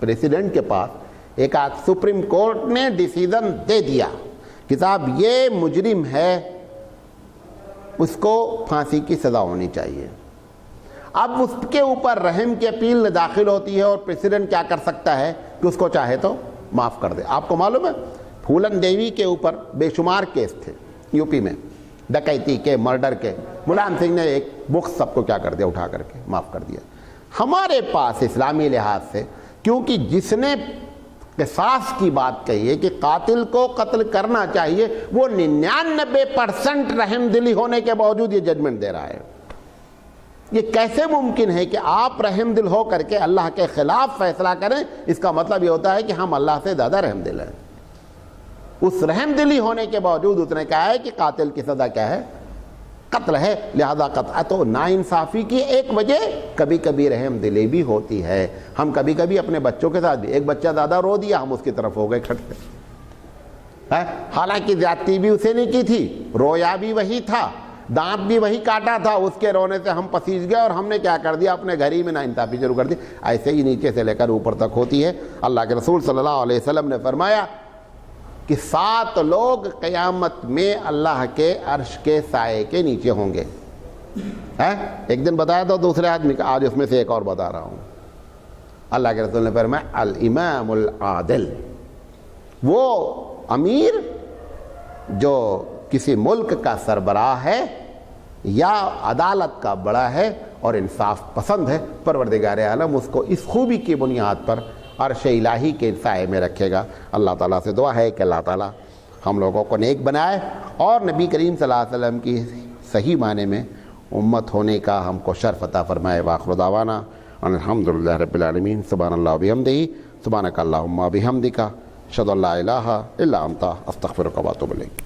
پریزیڈنٹ کے پاس، ایک آج سپریم کورٹ نے ڈیسیزن دے دیا کہ صاحب یہ مجرم ہے، اس کو پھانسی کی سزا ہونی چاہیے۔ اب اس کے اوپر رحم کی اپیل داخل ہوتی ہے اور پریزیڈنٹ کیا کر سکتا ہے کہ اس کو چاہے تو معاف کر دے۔ آپ کو معلوم ہے پھولن دیوی کے اوپر بے شمار کیس تھے یو پی میں، ڈکیتی کے، مرڈر کے، ملائم سنگھ نے ایک بک سب کو کیا کر دیا؟ اٹھا کر کے معاف کر دیا۔ ہمارے پاس اسلامی لحاظ سے کیونکہ جس نے قصاص کی بات کہی ہے کہ قاتل کو قتل کرنا چاہیے، وہ 99% رحم دلی ہونے کے باوجود یہ ججمنٹ دے رہا ہے۔ یہ کیسے ممکن ہے کہ آپ رحم دل ہو کر کے اللہ کے خلاف فیصلہ کریں؟ اس کا مطلب یہ ہوتا ہے کہ ہم اللہ سے زیادہ رحم دل ہیں۔ اس رحم دلی ہونے کے باوجود اس نے کہا ہے کہ قاتل کی سزا کیا ہے؟ قتل ہے، لہذا قتل۔ تو ناانصافی کی ایک وجہ کبھی کبھی رحم دلی بھی ہوتی ہے۔ ہم کبھی کبھی اپنے بچوں کے ساتھ بھی، ایک بچہ زیادہ رو دیا ہم اس کی طرف ہو گئے کھٹتے، حالانکہ زیادتی بھی اسے نہیں کی تھی، رویا بھی وہی تھا، دانت بھی وہی کاٹا تھا، اس کے رونے سے ہم پسیج گئے اور ہم نے کیا کر دیا؟ اپنے گھر ہی میں ناانصافی شروع کر دی۔ ایسے ہی نیچے سے لے کر اوپر تک ہوتی ہے۔ اللہ کے رسول صلی اللہ علیہ وسلم نے فرمایا کہ 7 لوگ قیامت میں اللہ کے عرش کے سائے کے نیچے ہوں گے۔ ایک دن بتایا تو دوسرے آدمی کا، آج اس میں سے ایک اور بتا رہا ہوں۔ اللہ کے رسول نے فرمایا الامام العادل، وہ امیر جو کسی ملک کا سربراہ ہے یا عدالت کا بڑا ہے اور انصاف پسند ہے، پروردگار عالم اس کو اس خوبی کی بنیاد پر عرش الہی کے سائے میں رکھے گا۔ اللہ تعالیٰ سے دعا ہے کہ اللہ تعالیٰ ہم لوگوں کو نیک بنائے اور نبی کریم صلی اللہ علیہ وسلم کی صحیح معنی میں امت ہونے کا ہم کو شرف عطا فرمائے۔ وآخر دعوانا الحمدللہ رب العالمین۔ سبحان اللہ و بحمدہ، سبحانک اللہم و بحمدک، اشہد ان لا الہ الا انت، استغفرک و اتوب الیک۔